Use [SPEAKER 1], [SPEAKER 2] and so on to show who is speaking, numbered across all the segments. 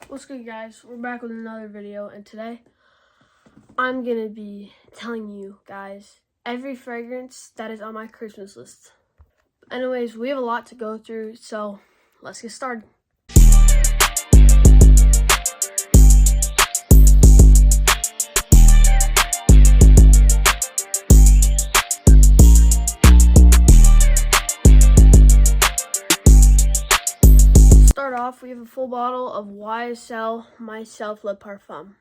[SPEAKER 1] What's good, guys? We're back with another video, and today I'm gonna be telling you guys every fragrance that is on my Christmas list. Anyways, we have a lot to go through, so let's get started. Start off, we have a full bottle of YSL Myself Le Parfum.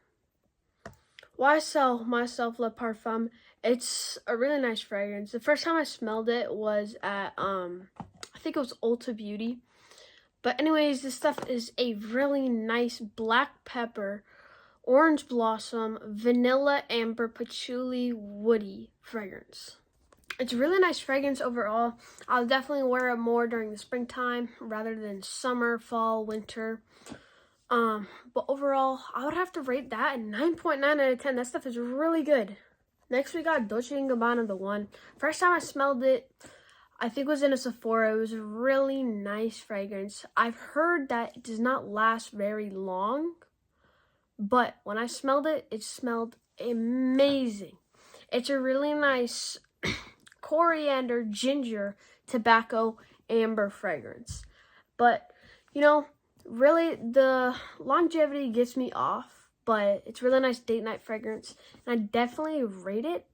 [SPEAKER 1] YSL Myself Le Parfum, it's a really nice fragrance. The first time I smelled it was at, I think it was Ulta Beauty. But anyways, this stuff is a really nice black pepper, orange blossom, vanilla, amber, patchouli, woody fragrance. It's a really nice fragrance overall. I'll definitely wear it more during the springtime rather than summer, fall, winter. But overall, I would have to rate that a 9.9 out of 10. That stuff is really good. Next, we got Dolce & Gabbana The One. First time I smelled it, I think it was in a Sephora. It was a really nice fragrance. I've heard that it does not last very long, but when I smelled it, it smelled amazing. It's a really nice coriander, ginger, tobacco, amber fragrance. But, you know, really the longevity gets me off, but it's really nice date night fragrance. And I definitely rate it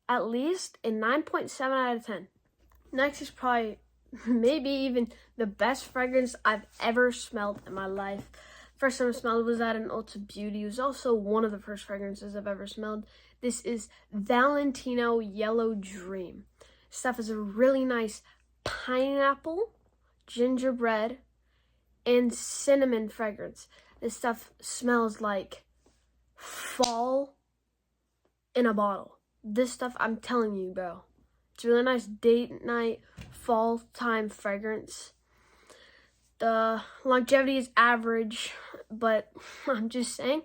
[SPEAKER 1] at least a 9.7 out of 10. Next is probably maybe even the best fragrance I've ever smelled in my life. First time I smelled it was at an Ulta Beauty. It was also one of the first fragrances I've ever smelled. This is Valentino Yellow Dream. Stuff is a really nice pineapple, gingerbread, and cinnamon fragrance. This stuff smells like fall in a bottle. This stuff, I'm telling you, bro. It's a really nice date night, fall time fragrance. The longevity is average, but I'm just saying,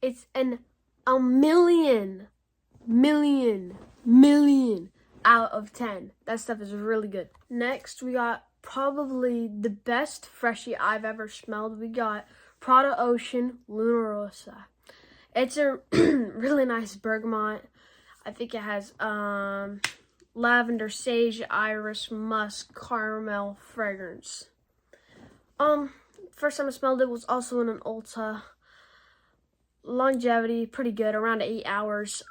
[SPEAKER 1] it's a million out of 10. That stuff is really good. Next, we got probably the best freshie I've ever smelled. We got Prada Ocean Luna Rossa. It's a really nice bergamot. I think it has lavender, sage, iris, musk, caramel fragrance. First time I smelled it was also in an Ulta. Longevity, pretty good, around 8 hours.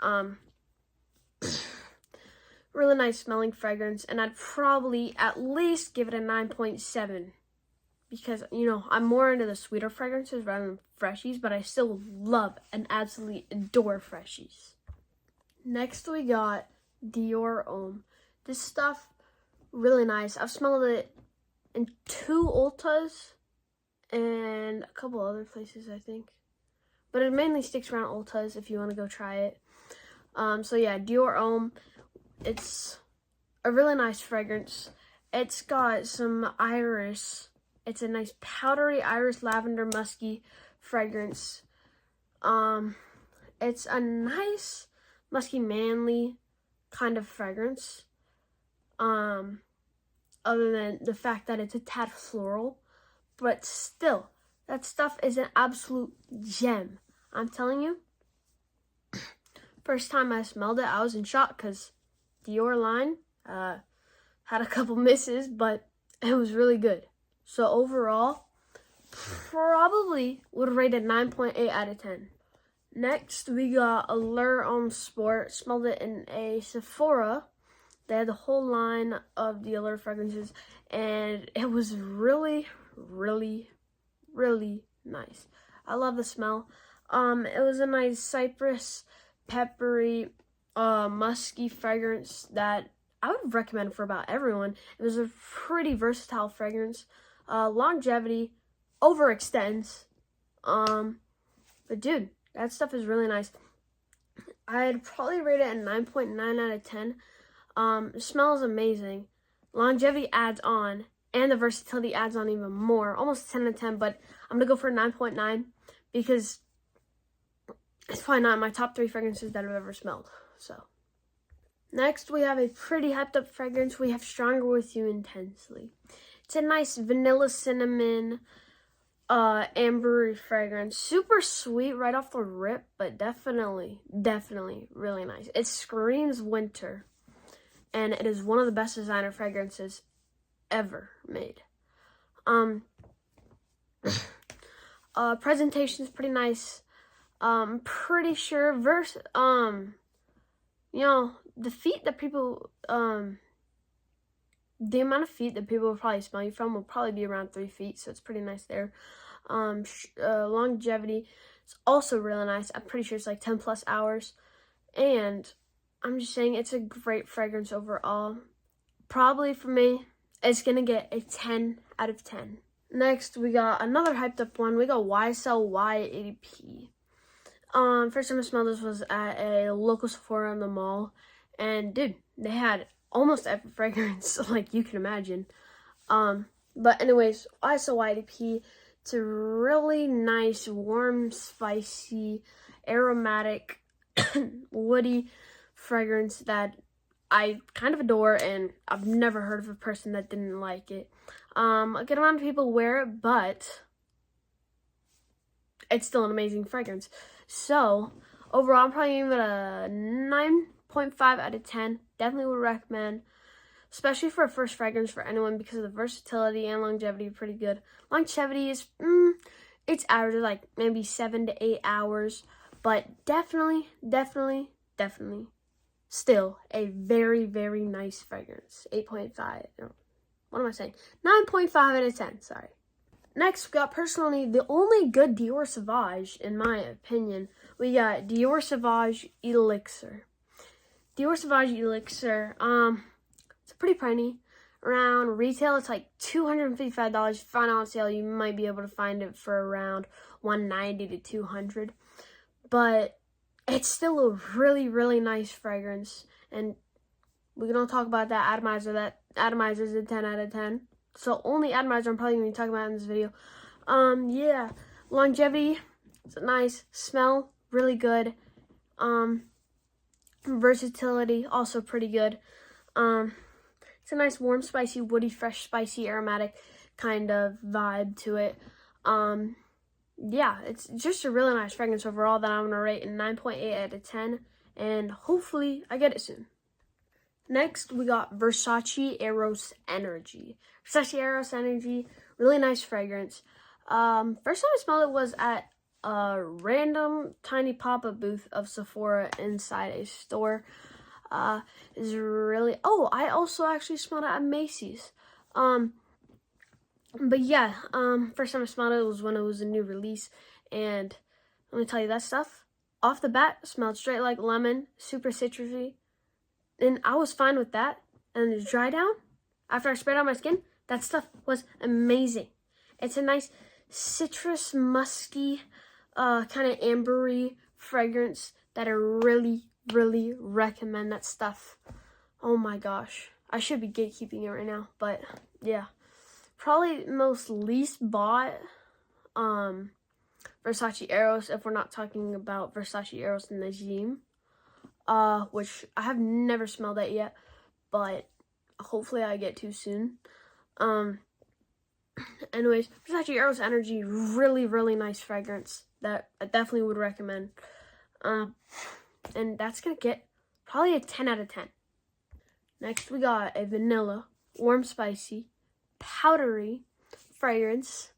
[SPEAKER 1] Really nice smelling fragrance, and I'd probably at least give it a 9.7 because, you know, I'm more into the sweeter fragrances rather than freshies, but I still love and absolutely adore freshies. Next, we got Dior Homme. This stuff, really nice. I've smelled it in 2 Ultas and a couple other places, I think. But it mainly sticks around Ultas if you want to go try it. So yeah, Dior Homme. It's a really nice fragrance. It's got some iris. It's a nice powdery iris, lavender, musky fragrance. It's a nice musky, manly kind of fragrance. Other than the fact that it's a tad floral, but still, that stuff is an absolute gem. I'm telling you. First time I smelled it, I was in shock because Dior line had a couple misses, but it was really good. So overall, probably would rate it 9.8 out of 10. Next, we got Allure Homme Sport. Smelled it in a Sephora. They had the whole line of the Allure fragrances, and it was really nice. I love the smell. It was a nice cypress, peppery, musky fragrance that I would recommend for about everyone. It was a pretty versatile fragrance. Longevity overextends. But dude, that stuff is really nice. I'd probably rate it a 9.9 out of 10. It smells amazing. Longevity adds on, and the versatility adds on even more. Almost 10 out of 10, but I'm gonna go for a 9.9 because it's probably not in my top 3 fragrances that I've ever smelled. So, next we have a pretty hyped up fragrance. We have Stronger With You Intensely. It's a nice vanilla cinnamon, ambery fragrance. Super sweet right off the rip, but definitely really nice. It screams winter, and it is one of the best designer fragrances ever made. Presentation is pretty nice. Pretty sure you know, the feet that people the amount of feet that people will probably smell you from will probably be around 3 feet, so it's pretty nice there. Longevity is also really nice. I'm pretty sure it's like 10 plus hours, and I'm just saying it's a great fragrance overall. Probably for me, it's gonna get a 10 out of 10. Next, we got another hyped up one. We got YSL Y80P. First time I smelled this was at a local Sephora in the mall, and dude, they had almost every fragrance like you can imagine. But anyways, YSL Y80P. It's a really nice, warm, spicy, aromatic, woody fragrance that I kind of adore, and I've never heard of a person that didn't like it. A good amount of people wear it, but it's still an amazing fragrance. So, overall, I'm probably giving it a 9.5 out of 10. Definitely would recommend, especially for a first fragrance for anyone, because of the versatility and longevity. Pretty good. Longevity is, it's average, like maybe 7 to 8 hours, but definitely still a very nice fragrance. 8.5. No, what am I saying? 9.5 out of 10. Sorry. Next, we got personally the only good Dior Sauvage, in my opinion. We got Dior Sauvage Elixir. Dior Sauvage Elixir. It's pretty pricey. Around retail, it's like $255. If you find it on sale, you might be able to find it for around $190 to $200. But it's still a really nice fragrance, and we're gonna talk about that atomizer. That atomizer is a 10 out of 10. So only atomizer I'm probably gonna be talking about in this video. Yeah, longevity, it's a nice smell, really good. Versatility, also pretty good. It's a nice warm, spicy, woody, fresh, spicy, aromatic kind of vibe to it. Yeah, it's just a really nice fragrance overall that I'm gonna rate a 9.8 out of 10, and hopefully I get it soon. Next, we got Versace Eros Energy. Versace Eros Energy, really nice fragrance. First time I smelled it was at a random tiny pop-up booth of Sephora inside a store. Is really, I also actually smelled it at Macy's. But yeah, first time I smelled it was when it was a new release, and let me tell you, that stuff, off the bat, smelled straight like lemon, super citrusy. And I was fine with that. And the dry down, after I sprayed it on my skin, that stuff was amazing. It's a nice citrus, musky, kind of ambery fragrance that I really recommend. That stuff. Oh my gosh. I should be gatekeeping it right now. But yeah. Probably most least bought Versace Eros, if we're not talking about Versace Eros Najim. Which I have never smelled that yet, but hopefully I get to soon. Anyways, Versace Eros Energy, really nice fragrance that I definitely would recommend. And that's gonna get probably a 10 out of 10. Next, we got a vanilla, warm, spicy, powdery fragrance.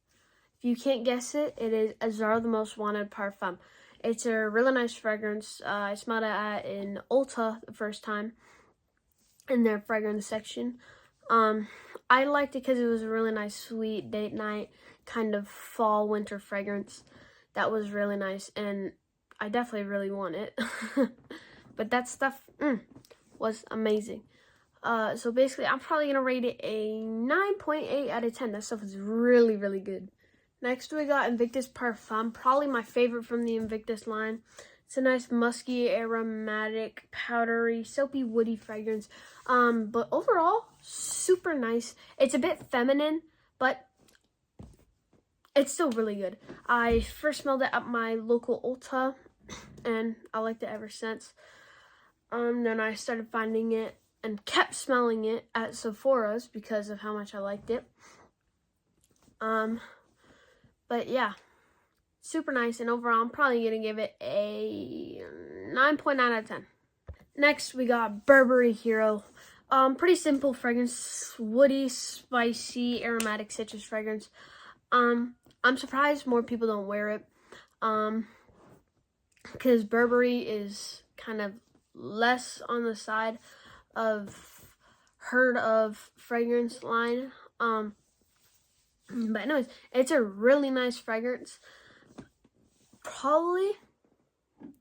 [SPEAKER 1] If you can't guess it, it is Azar the Most Wanted Parfum. It's a really nice fragrance. I smelled it in Ulta the first time in their fragrance section. I liked it because it was a really nice, sweet date night kind of fall winter fragrance. That was really nice, and I definitely really want it. But that stuff was amazing. So basically, I'm probably gonna rate it a 9.8 out of 10. That stuff is really good. Next, we got Invictus Parfum, probably my favorite from the Invictus line. It's a nice musky, aromatic, powdery, soapy, woody fragrance. But overall, super nice. It's a bit feminine, but it's still really good. I first smelled it at my local Ulta, and I liked it ever since. Then I started finding it and kept smelling it at Sephora's because of how much I liked it. But yeah, super nice. And overall, I'm probably going to give it a 9.9 out of 10. Next, we got Burberry Hero. Pretty simple fragrance. Woody, spicy, aromatic citrus fragrance. I'm surprised more people don't wear it. Because Burberry is kind of less on the side of heard of fragrance line. But anyways, it's a really nice fragrance. Probably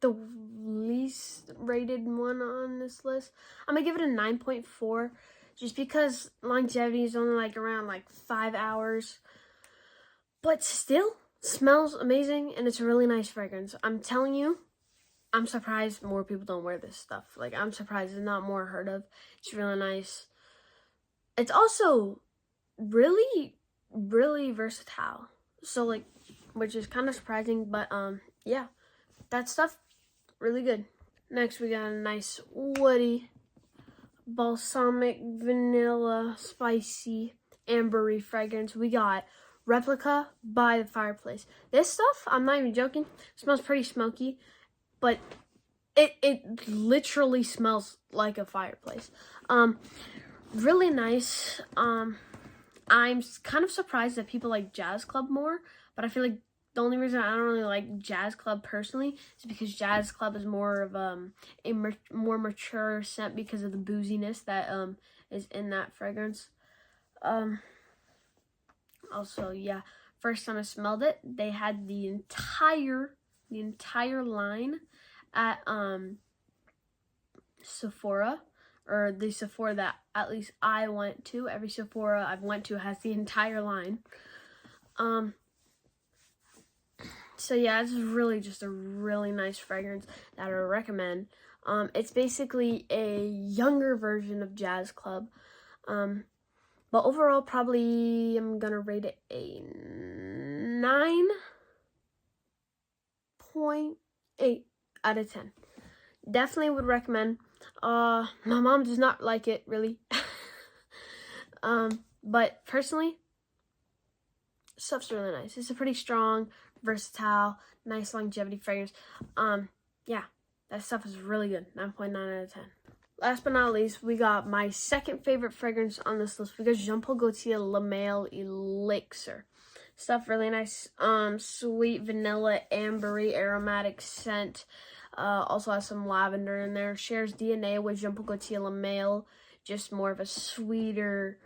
[SPEAKER 1] the least rated one on this list. I'm gonna give it a 9.4 just because longevity is only like around like 5 hours, but still smells amazing and it's a really nice fragrance. I'm telling you, I'm surprised more people don't wear this stuff. Like, I'm surprised it's not more heard of. It's really nice. It's also really, really versatile. So like, which is kind of surprising, but yeah, that stuff really good. Next, we got a nice woody, balsamic, vanilla, spicy, ambery fragrance. We got Replica by the Fireplace. This stuff, I'm not even joking, smells pretty smoky, but it literally smells like a fireplace. Really nice. I'm kind of surprised that people like Jazz Club more, but I feel like the only reason I don't really like Jazz Club personally is because Jazz Club is more of a more mature scent because of the booziness that is in that fragrance. Also, yeah, first time I smelled it, they had the entire line at Sephora, or the Sephora that at least I went to. Every Sephora I've went to has the entire line. So yeah, it's really just a really nice fragrance that I recommend. It's basically a younger version of Jazz Club. But overall, probably I'm gonna rate it a 9.8 out of 10. Definitely would recommend. My mom does not like it really. But personally, stuff's really nice. It's a pretty strong, versatile, nice longevity fragrance. Yeah, that stuff is really good. 9.9 out of 10. Last but not least, we got my second favorite fragrance on this list. We got Jean Paul Gaultier Le Male Elixir. Stuff really nice. Sweet vanilla, ambery, aromatic scent. Also has some lavender in there. Shares DNA with Jean Paul Gaultier Le Male. Just more of a sweeter,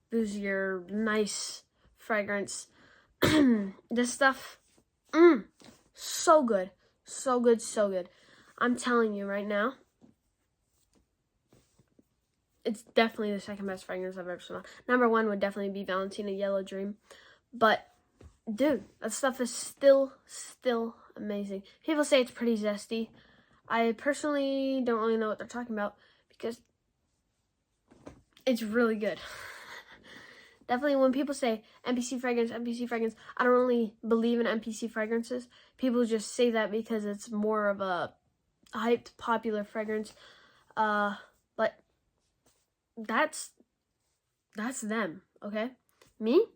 [SPEAKER 1] boozier, nice fragrance. This stuff, so good. So good, so good. I'm telling you right now, it's definitely the second best fragrance I've ever smelled. Number one would definitely be Valentina Yellow Dream. But, dude, that stuff is still amazing. People say it's pretty zesty. I personally don't really know what they're talking about because it's really good. Definitely when people say MPC fragrance, I don't really believe in MPC fragrances. People just say that because it's more of a hyped, popular fragrance. But that's them, okay? Me?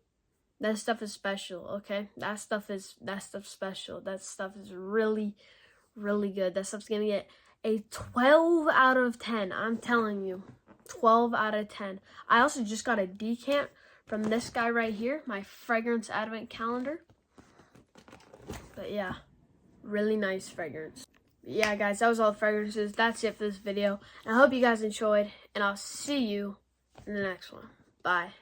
[SPEAKER 1] That stuff is special, okay? That stuff's special. That stuff is really, really good. That stuff's gonna get a 12 out of 10. I'm telling you. 12 out of 10. I also just got a decant from this guy right here, my fragrance advent calendar. But yeah, really nice fragrance. Yeah, guys, that was all the fragrances. That's it for this video. And I hope you guys enjoyed, and I'll see you in the next one. Bye.